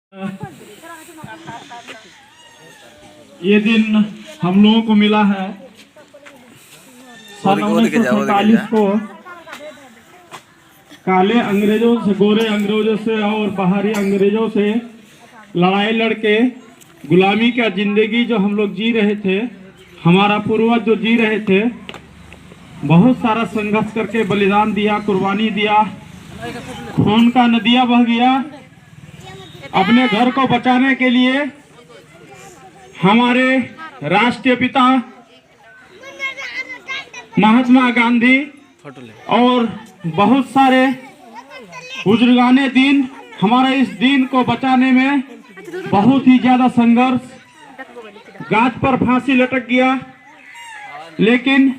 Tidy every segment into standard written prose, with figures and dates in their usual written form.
ये दिन हम लोगों को मिला है सन 1947 को काले अंग्रेजों से, गोरे अंग्रेजों से और बाहरी अंग्रेजों से लड़ाई लड़के गुलामी का जिंदगी जो हम लोग जी रहे थे, हमारा पूर्वज जो जी रहे थे, बहुत सारा संघर्ष करके बलिदान दिया, कुर्बानी दिया, खून का नदियां बह गया अपने घर को बचाने के लिए। हमारे राष्ट्रीय पिता महात्मा गांधी और बहुत सारे बुजुर्गाने दिन हमारे इस दिन को बचाने में बहुत ही ज्यादा संघर्ष, गाज पर फांसी लटक गया, लेकिन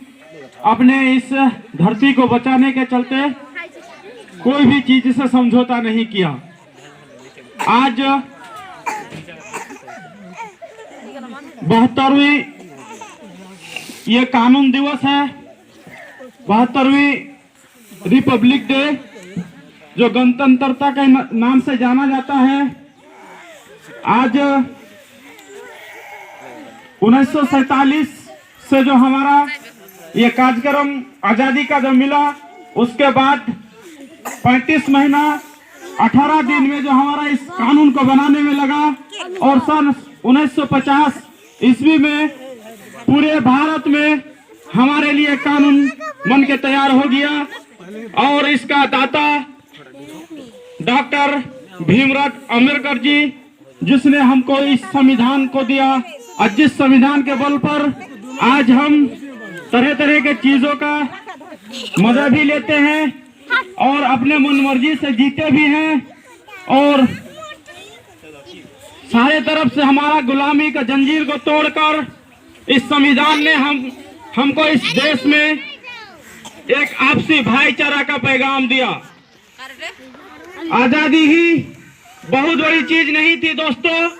अपने इस धरती को बचाने के चलते कोई भी चीज से समझौता नहीं किया। आज 72वीं ये कानून दिवस है, 72वीं रिपब्लिक डे जो गणतंत्रता के नाम से जाना जाता है। आज 1947 से जो हमारा ये कार्यक्रम आजादी का जो मिला, उसके बाद 35 महीना 18 दिन में जो हमारा इस कानून को बनाने में लगा और सन 1950 ईस्वी में पूरे भारत में हमारे लिए कानून बन के तैयार हो गया। और इसका दाता डॉक्टर भीमराव अंबेडकर जी, जिसने हमको इस संविधान को दिया, और जिस संविधान के बल पर आज हम तरह तरह के चीजों का मजा भी लेते हैं और अपने मन मर्जी से जीते भी हैं, और सारे तरफ से हमारा गुलामी का जंजीर को तोड़कर इस संविधान ने हमको इस देश में एक आपसी भाईचारा का पैगाम दिया। आजादी ही बहुत बड़ी चीज नहीं थी दोस्तों,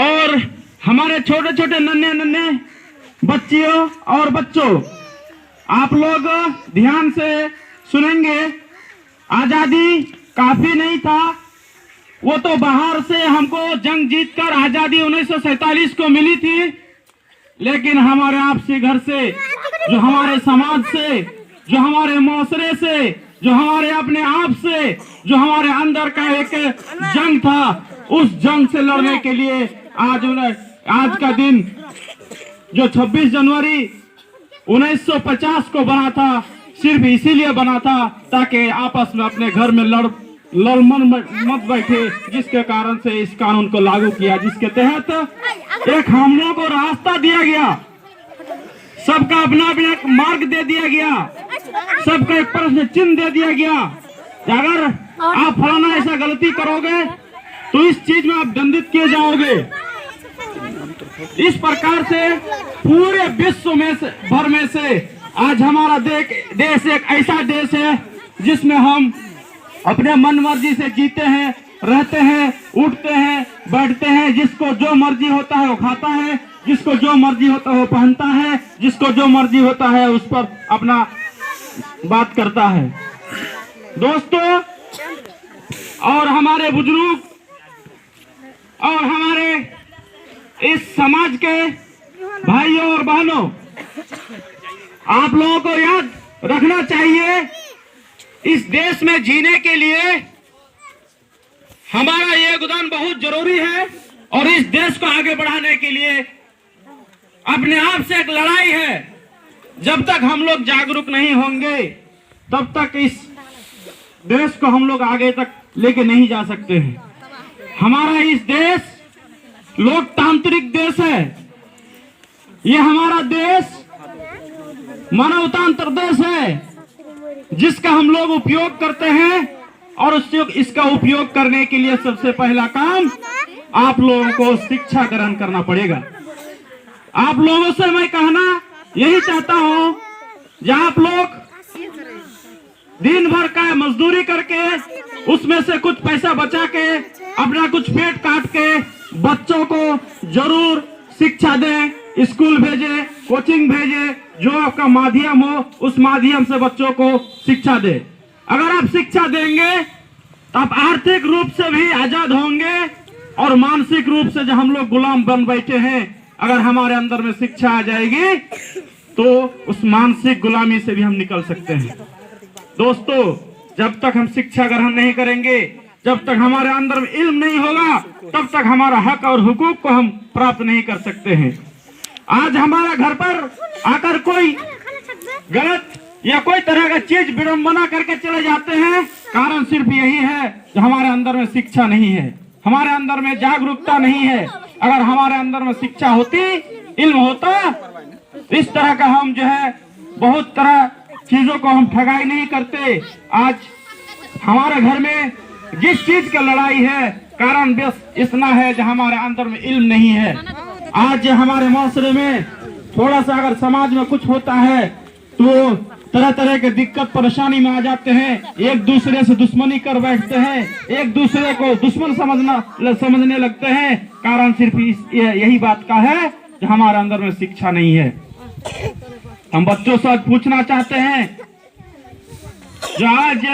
और हमारे छोटे छोटे नन्हे नन्हे बच्चियों और बच्चों, आप लोग ध्यान से सुनेंगे। आजादी काफी नहीं था, वो तो बाहर से हमको जंग जीतकर आजादी 1947 को मिली थी, लेकिन हमारे आपसी घर से, जो हमारे समाज से, जो हमारे माशरे से, जो हमारे अपने आप से, जो हमारे अंदर का एक जंग था, उस जंग से लड़ने के लिए आज का दिन जो 26 जनवरी 1950 को बना था, सिर्फ इसीलिए बना था ताकि आपस में अपने घर में लड़ मत बैठे, जिसके कारण से इस कानून को लागू किया, जिसके तहत एक हम लोगों को रास्ता दिया गया, सबका अपना अपना मार्ग दे दिया गया, सबका एक प्रश्न चिन्ह दे दिया गया। अगर आप फलाना ऐसा गलती करोगे तो इस चीज में आप दंडित किए जाओगे। इस प्रकार से पूरे विश्व में भर में से आज हमारा देश एक ऐसा देश है जिसमें हम अपने मन मर्जी से जीते हैं, रहते हैं, उठते हैं, बैठते हैं, जिसको जो मर्जी होता है वो खाता है, जिसको जो मर्जी होता है वो पहनता है, जिसको जो मर्जी होता है उस पर अपना बात करता है। दोस्तों और हमारे बुजुर्ग और हमारे इस समाज के भाइयों और बहनों, आप लोगों को याद रखना चाहिए, इस देश में जीने के लिए हमारा योगदान बहुत जरूरी है, और इस देश को आगे बढ़ाने के लिए अपने आप से एक लड़ाई है। जब तक हम लोग जागरूक नहीं होंगे तब तक इस देश को हम लोग आगे तक लेके नहीं जा सकते हैं। हमारा इस देश लोकतांत्रिक देश है, ये हमारा देश मानवतांत्रिक देश है, जिसका हम लोग उपयोग करते हैं, और इसका उपयोग करने के लिए सबसे पहला काम आप लोगों को शिक्षा ग्रहण करना पड़ेगा। आप लोगों से मैं कहना यही चाहता हूं, जहां आप लोग दिन भर का मजदूरी करके उसमें से कुछ पैसा बचा के अपना कुछ पेट काट के बच्चों को जरूर शिक्षा दें, स्कूल भेजे, कोचिंग भेजे, जो आपका माध्यम हो उस माध्यम से बच्चों को शिक्षा दे। अगर आप शिक्षा देंगे तो आप आर्थिक रूप से भी आजाद होंगे और मानसिक रूप से जो हम लोग गुलाम बन बैठे हैं, अगर हमारे अंदर में शिक्षा आ जाएगी तो उस मानसिक गुलामी से भी हम निकल सकते हैं। दोस्तों, जब तक हम शिक्षा ग्रहण नहीं करेंगे, जब तक हमारे अंदर में इल्म नहीं होगा, तब तक हमारा हक और हुकूक को हम प्राप्त नहीं कर सकते हैं। आज हमारा घर पर आकर कोई गलत या कोई तरह का चीज विडंबना करके चले जाते हैं, कारण सिर्फ यही है कि हमारे अंदर में शिक्षा नहीं है, हमारे अंदर में जागरूकता नहीं है। अगर हमारे अंदर में शिक्षा होती, इल्म होता, इस तरह का हम जो है बहुत तरह चीजों को हम ठगाई नहीं करते। आज हमारे घर में जिस चीज का लड़ाई है, कारण बस इतना है जो हमारे अंदर में इल्म नहीं है। आज हमारे माशरे में थोड़ा सा अगर समाज में कुछ होता है तो तरह तरह के दिक्कत परेशानी में आ जाते हैं, एक दूसरे से दुश्मनी कर बैठते हैं, एक दूसरे को दुश्मन समझने लगते हैं। कारण सिर्फ यही बात का है कि हमारे अंदर में शिक्षा नहीं है। हम बच्चों से पूछना चाहते हैं, जो आज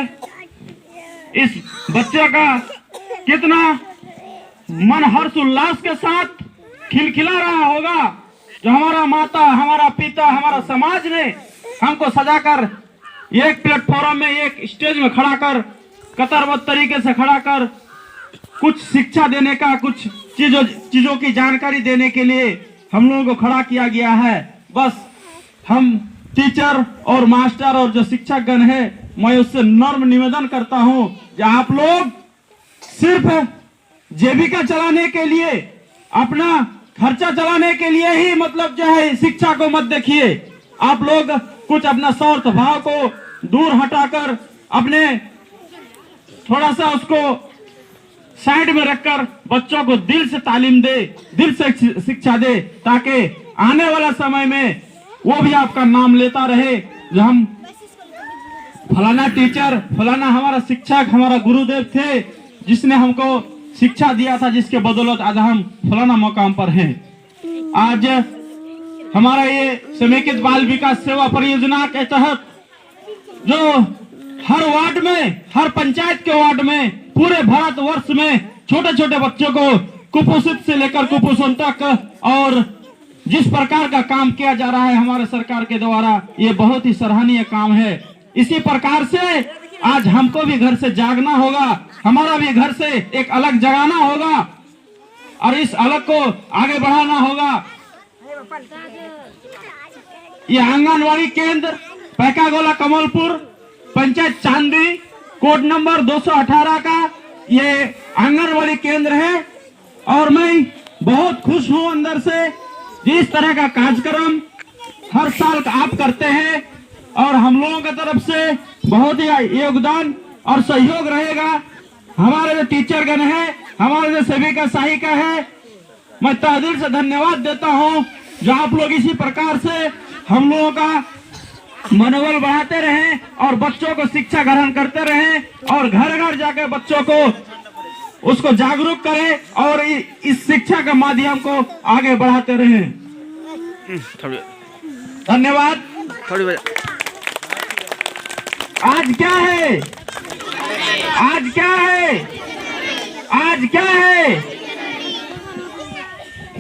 इस बच्चे का कितना मन हर्ष उल्लास के साथ खिलखिला रहा होगा, जो हमारा माता, हमारा पिता, हमारा समाज ने हमको सजाकर एक प्लेटफॉर्म में, एक स्टेज में खड़ा कर, कतरबद्ध तरीके से खड़ा कर कुछ शिक्षा देने का, कुछ चीजों की जानकारी देने के लिए हम लोगों को खड़ा किया गया है। बस हम टीचर और मास्टर और जो शिक्षकगण है, मैं उससे नम्र निवेदन करता हूं कि आप लोग सिर्फ जीविका चलाने के लिए, अपना खर्चा चलाने के लिए ही मतलब जो है शिक्षा को मत देखिए। आप लोग कुछ अपना स्वार्थ भाव को दूर हटाकर अपने थोड़ा सा उसको साइड में रखकर बच्चों को दिल से तालीम दे, दिल से शिक्षा दे, ताकि आने वाला समय में वो भी आपका नाम लेता रहे, जो हम फलाना टीचर, फलाना हमारा शिक्षक, हमारा गुरुदेव थे, जिसने हमको शिक्षा दिया था, जिसके बदौलत आज हम फलाना मकाम पर हैं। आज हमारा ये समेकित बाल विकास सेवा परियोजना के तहत जो हर वार्ड में, हर पंचायत के वार्ड में, पूरे भारतवर्ष में छोटे छोटे बच्चों को कुपोषित से लेकर कुपोषण तक और जिस प्रकार का काम किया जा रहा है हमारे सरकार के द्वारा, ये बहुत ही सराहनीय काम है। इसी प्रकार से आज हमको भी घर से जागना होगा, हमारा भी घर से एक अलग जगाना होगा और इस अलग को आगे बढ़ाना होगा। ये आंगनवाड़ी केंद्र पैकागोला कमलपुर, पंचायत चांदी, कोड नंबर 218 का ये आंगनवाड़ी केंद्र है और मैं बहुत खुश हूं अंदर से। जिस तरह का कार्यक्रम हर साल आप करते हैं और हम लोगों की तरफ से बहुत ही योगदान और सहयोग रहेगा। हमारे जो टीचरगण है, हमारे जो सेविका सहायिका है, मैं तहे दिल से धन्यवाद देता हूं, जो आप लोग इसी प्रकार से हम लोगों का मनोबल बढ़ाते रहें और बच्चों को शिक्षा ग्रहण करते रहें और घर घर जाकर बच्चों को उसको जागरूक करें और इस शिक्षा के माध्यम को आगे बढ़ाते रहें। धन्यवाद। आज क्या है, आज क्या है, आज क्या है?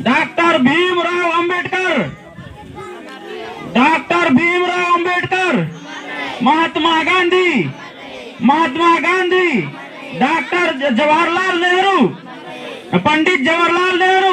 Doctor Bhimrao Ambedkar, doctor Bhimrao Ambedkar, Mahatma Gandhi, Mahatma Gandhi, doctor Jawaharlal Nehru, Pandit Jawaharlal Nehru,